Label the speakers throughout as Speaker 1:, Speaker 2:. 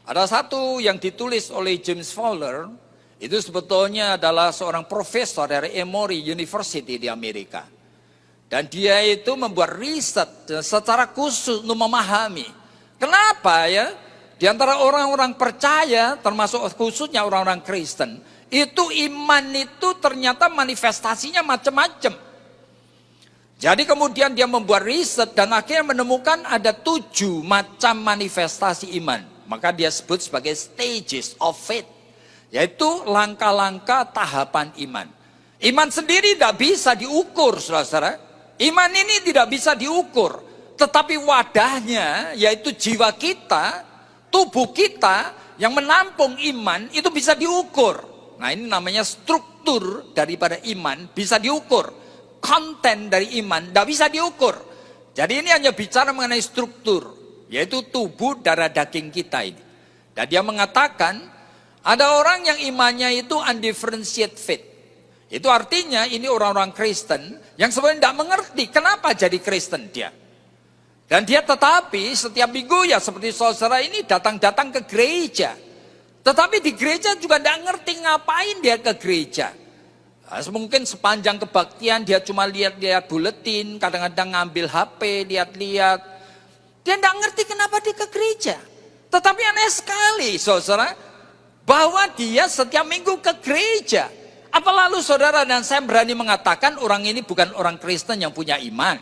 Speaker 1: Ada satu yang ditulis oleh James Fowler, itu sebetulnya adalah seorang profesor dari Emory University di Amerika. Dan dia itu membuat riset secara khusus untuk memahami. Kenapa ya? Di antara orang-orang percaya, termasuk khususnya orang-orang Kristen, itu iman itu ternyata manifestasinya macam-macam. Jadi kemudian dia membuat riset dan akhirnya menemukan ada 7 macam manifestasi iman. Maka dia sebut sebagai stages of faith. Yaitu langkah-langkah tahapan iman. Iman sendiri tidak bisa diukur, saudara-saudara. Iman ini tidak bisa diukur. Tetapi wadahnya, yaitu jiwa kita, tubuh kita yang menampung iman, itu bisa diukur. Nah, ini namanya struktur daripada iman, bisa diukur. Konten dari iman tidak bisa diukur. Jadi ini hanya bicara mengenai struktur, yaitu tubuh darah daging kita ini. Dan dia mengatakan ada orang yang imannya itu undifferentiated faith. Itu artinya ini orang-orang Kristen yang sebenarnya tidak mengerti kenapa jadi Kristen dia. Dan dia tetapi setiap minggu ya seperti saudara ini datang-datang ke gereja. Tetapi di gereja juga tidak ngerti ngapain dia ke gereja. Nah, mungkin sepanjang kebaktian dia cuma lihat-lihat buletin, kadang-kadang ngambil HP, lihat-lihat. Dia tidak ngerti kenapa dia ke gereja. Tetapi aneh sekali saudara, bahwa dia setiap minggu ke gereja. Apa lalu saudara dan saya berani mengatakan orang ini bukan orang Kristen yang punya iman?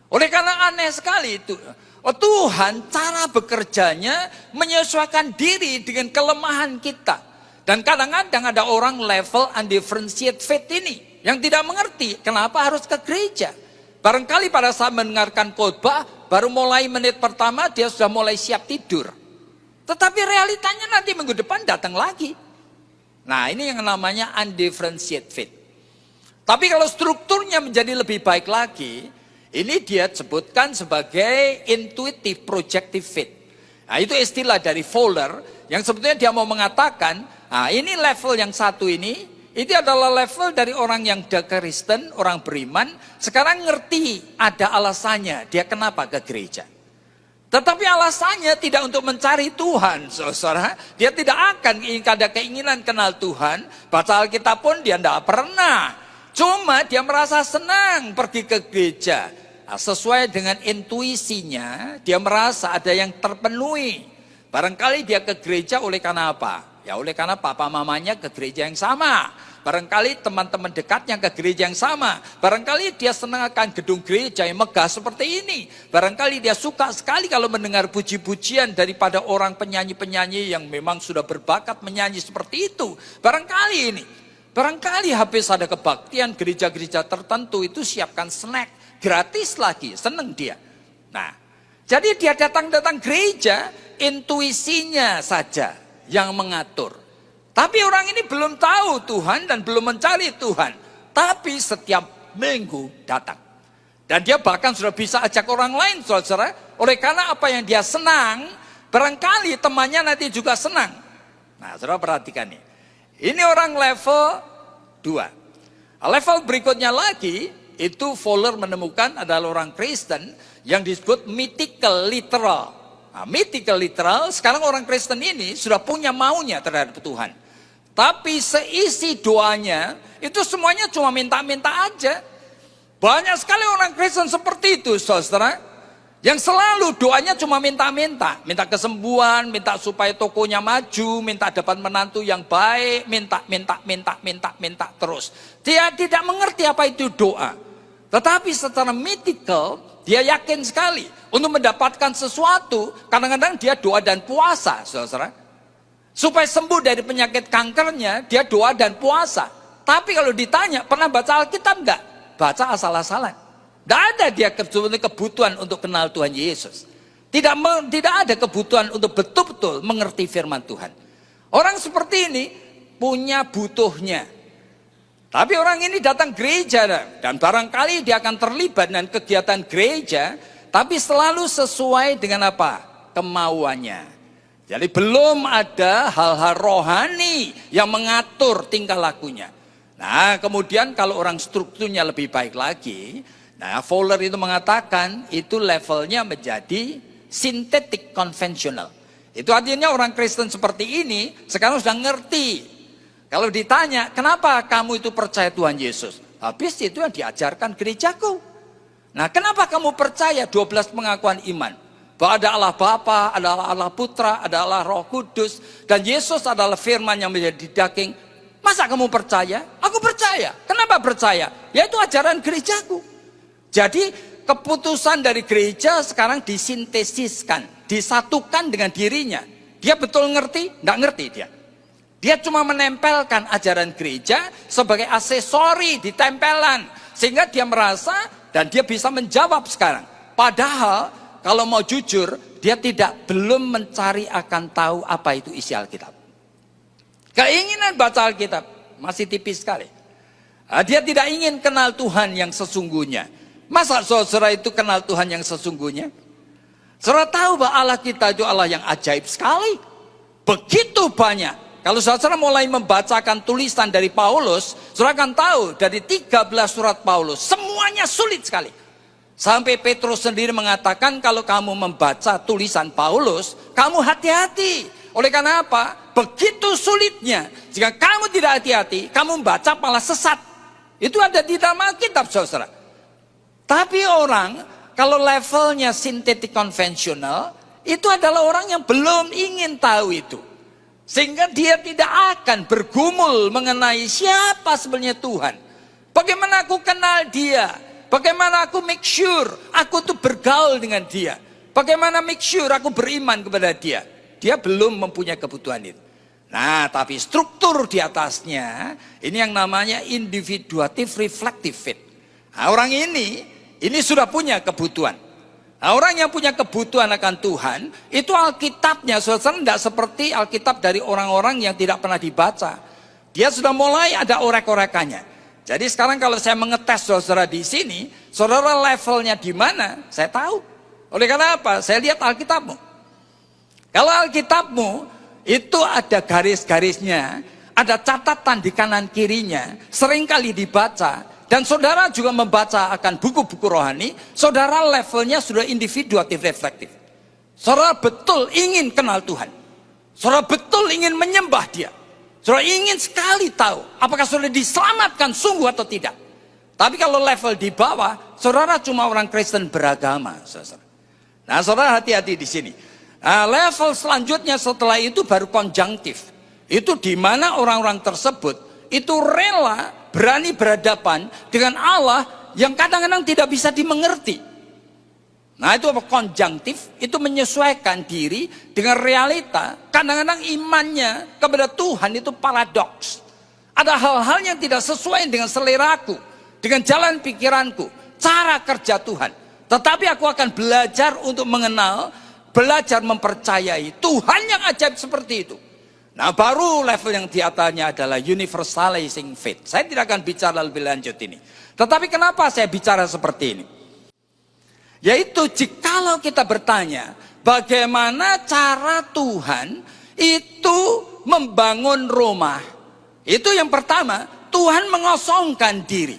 Speaker 1: Oleh karena aneh sekali itu. Oh, Tuhan cara bekerjanya menyesuaikan diri dengan kelemahan kita. Dan kadang-kadang ada orang level undifferentiated faith ini yang tidak mengerti kenapa harus ke gereja. Barangkali pada saat mendengarkan khotbah baru mulai menit pertama dia sudah mulai siap tidur. Tetapi realitanya nanti minggu depan datang lagi. Nah, ini yang namanya undifferentiated faith. Tapi kalau strukturnya menjadi lebih baik lagi, ini dia sebutkan sebagai intuitive projective faith. Nah, itu istilah dari Fowler yang sebetulnya dia mau mengatakan, nah ini level yang satu ini adalah level dari orang yang Kristen, orang beriman, sekarang ngerti ada alasannya dia kenapa ke gereja. Tetapi alasannya tidak untuk mencari Tuhan, saudara. Dia tidak akan ada keinginan kenal Tuhan, baca Alkitab pun dia tidak pernah. Cuma dia merasa senang pergi ke gereja. Nah, sesuai dengan intuisinya, dia merasa ada yang terpenuhi. Barangkali dia ke gereja oleh karena apa? Ya oleh karena papa mamanya ke gereja yang sama. Barangkali teman-teman dekatnya ke gereja yang sama. Barangkali dia senang akan gedung gereja yang megah seperti ini. Barangkali dia suka sekali kalau mendengar puji-pujian daripada orang penyanyi-penyanyi yang memang sudah berbakat menyanyi seperti itu. Barangkali ini. Barangkali habis ada kebaktian gereja-gereja tertentu itu siapkan snack. Gratis lagi, senang dia. Nah, jadi dia datang-datang gereja, intuisinya saja yang mengatur. Tapi orang ini belum tahu Tuhan dan belum mencari Tuhan. Tapi setiap minggu datang. Dan dia bahkan sudah bisa ajak orang lain, saudara. Oleh karena apa yang dia senang, barangkali temannya nanti juga senang. Nah, saudara perhatikan nih. Ini orang level 2. Level berikutnya lagi, itu Fowler menemukan adalah orang Kristen yang disebut mythical literal. Nah, mythical literal, sekarang orang Kristen ini sudah punya maunya terhadap Tuhan. Tapi seisi doanya, itu semuanya cuma minta-minta aja. Banyak sekali orang Kristen seperti itu, saudara. Yang selalu doanya cuma minta-minta. Minta kesembuhan, minta supaya tokonya maju, minta dapat menantu yang baik, minta terus. Dia tidak mengerti apa itu doa. Tetapi secara mythical, dia yakin sekali. Untuk mendapatkan sesuatu, kadang-kadang dia doa dan puasa, saudara. Supaya sembuh dari penyakit kankernya, dia doa dan puasa. Tapi kalau ditanya, pernah baca Alkitab enggak? Baca asal-asalan. Tidak ada dia kebutuhan untuk kenal Tuhan Yesus. Tidak ada kebutuhan untuk betul-betul mengerti firman Tuhan. Orang seperti ini punya butuhnya. Tapi orang ini datang gereja dan barangkali dia akan terlibat dengan kegiatan gereja, tapi selalu sesuai dengan apa? Kemauannya. Jadi belum ada hal-hal rohani yang mengatur tingkah lakunya. Nah, kemudian kalau orang strukturnya lebih baik lagi, nah Fowler itu mengatakan itu levelnya menjadi sintetik konvensional. Itu artinya orang Kristen seperti ini sekarang sudah ngerti. Kalau ditanya, kenapa kamu itu percaya Tuhan Yesus? Habis itu yang diajarkan gerejaku. Nah, kenapa kamu percaya 12 pengakuan iman? Bahwa ada Allah Bapa, ada Allah Putra, ada Allah Roh Kudus, dan Yesus adalah firman yang menjadi daging. Masa kamu percaya? Aku percaya. Kenapa percaya? Yaitu ajaran gerejaku. Jadi keputusan dari gereja sekarang disintesiskan, disatukan dengan dirinya. Dia betul ngerti? Nggak ngerti dia. Dia cuma menempelkan ajaran gereja sebagai aksesori, ditempelan. Sehingga dia merasa dan dia bisa menjawab sekarang. Padahal kalau mau jujur, dia belum mencari akan tahu apa itu isi Alkitab. Keinginan baca Alkitab masih tipis sekali. Dia tidak ingin kenal Tuhan yang sesungguhnya. Masa saudara itu kenal Tuhan yang sesungguhnya? Saudara tahu bahwa Allah kita itu Allah yang ajaib sekali. Begitu banyak. Kalau saudara mulai membacakan tulisan dari Paulus, saudara akan tahu dari 13 surat Paulus, semuanya sulit sekali. Sampai Petrus sendiri mengatakan kalau kamu membaca tulisan Paulus, kamu hati-hati. Oleh karena apa? Begitu sulitnya. Jika kamu tidak hati-hati, kamu membaca malah sesat. Itu ada di dalam Alkitab, saudara. Tapi orang, kalau levelnya sintetik konvensional, itu adalah orang yang belum ingin tahu itu. Sehingga dia tidak akan bergumul mengenai siapa sebenarnya Tuhan. Bagaimana aku kenal dia? Bagaimana aku make sure aku tuh bergaul dengan dia? Bagaimana make sure aku beriman kepada dia? Dia belum mempunyai kebutuhan itu. Nah, tapi struktur di atasnya, ini yang namanya individuatif reflective faith. Nah, orang ini sudah punya kebutuhan. Nah, orang yang punya kebutuhan akan Tuhan, itu Alkitabnya saudara tidak seperti Alkitab dari orang-orang yang tidak pernah dibaca. Dia sudah mulai ada orek-orekannya. Jadi sekarang kalau saya mengetes saudara di sini, saudara levelnya di mana? Saya tahu. Oleh karena apa? Saya lihat Alkitabmu. Kalau Alkitabmu itu ada garis-garisnya, ada catatan di kanan kirinya, seringkali dibaca. Dan saudara juga membaca akan buku-buku rohani, saudara levelnya sudah individuatif reflektif. Saudara betul ingin kenal Tuhan. Saudara betul ingin menyembah dia. Saudara ingin sekali tahu apakah saudara diselamatkan sungguh atau tidak. Tapi kalau level di bawah, saudara cuma orang Kristen beragama. Saudara. Nah, saudara hati-hati di sini. Nah, level selanjutnya setelah itu baru konjunktif. Itu di mana orang-orang tersebut itu rela berani berhadapan dengan Allah yang kadang-kadang tidak bisa dimengerti. Nah, itu apa? Konjunktif, itu menyesuaikan diri dengan realita. Kadang-kadang imannya kepada Tuhan itu paradoks. Ada hal-hal yang tidak sesuai dengan seleraku, dengan jalan pikiranku, cara kerja Tuhan. Tetapi aku akan belajar untuk mengenal, belajar mempercayai Tuhan yang ajaib seperti itu. Nah, baru level yang di atasnya adalah universalizing faith. Saya tidak akan bicara lebih lanjut ini. Tetapi kenapa saya bicara seperti ini? Yaitu jikalau kita bertanya, bagaimana cara Tuhan itu membangun rumah? Itu yang pertama, Tuhan mengosongkan diri.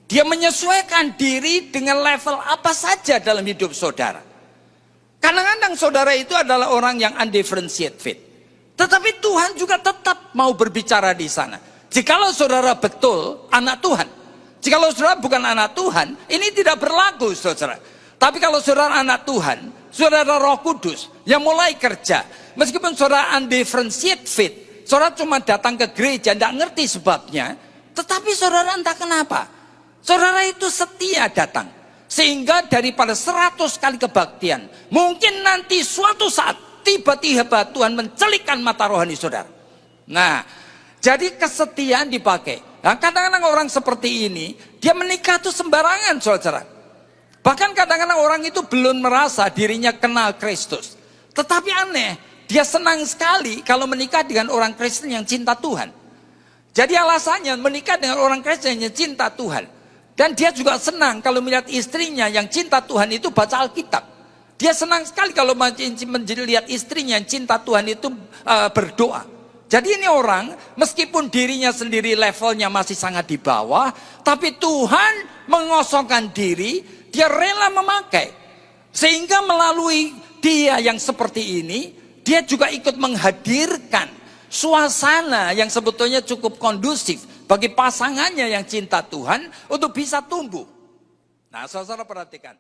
Speaker 1: Dia menyesuaikan diri dengan level apa saja dalam hidup saudara. Kadang-kadang saudara itu adalah orang yang undifferentiated faith. Tetapi Tuhan juga tetap mau berbicara di sana. Jikalau saudara betul anak Tuhan. Jikalau saudara bukan anak Tuhan, ini tidak berlaku saudara. Tapi kalau saudara anak Tuhan, saudara Roh Kudus yang mulai kerja. Meskipun saudara undifferentiated faith, saudara cuma datang ke gereja, tidak ngerti sebabnya. Tetapi saudara entah kenapa, saudara itu setia datang. Sehingga daripada 100 kali kebaktian, mungkin nanti suatu saat, tiba-tiba Tuhan mencelikkan mata rohani saudara. Nah, jadi kesetiaan dipakai. Nah, kadang-kadang orang seperti ini, dia menikah itu sembarangan saudara. Bahkan kadang-kadang orang itu belum merasa dirinya kenal Kristus. Tetapi aneh, dia senang sekali kalau menikah dengan orang Kristen yang cinta Tuhan. Jadi alasannya menikah dengan orang Kristen yang cinta Tuhan. Dan dia juga senang kalau melihat istrinya yang cinta Tuhan itu baca Alkitab. Dia senang sekali kalau melihat istrinya yang cinta Tuhan itu berdoa. Jadi ini orang, meskipun dirinya sendiri levelnya masih sangat di bawah, tapi Tuhan mengosongkan diri, dia rela memakai. Sehingga melalui dia yang seperti ini, dia juga ikut menghadirkan suasana yang sebetulnya cukup kondusif bagi pasangannya yang cinta Tuhan untuk bisa tumbuh. Nah, saudara perhatikan.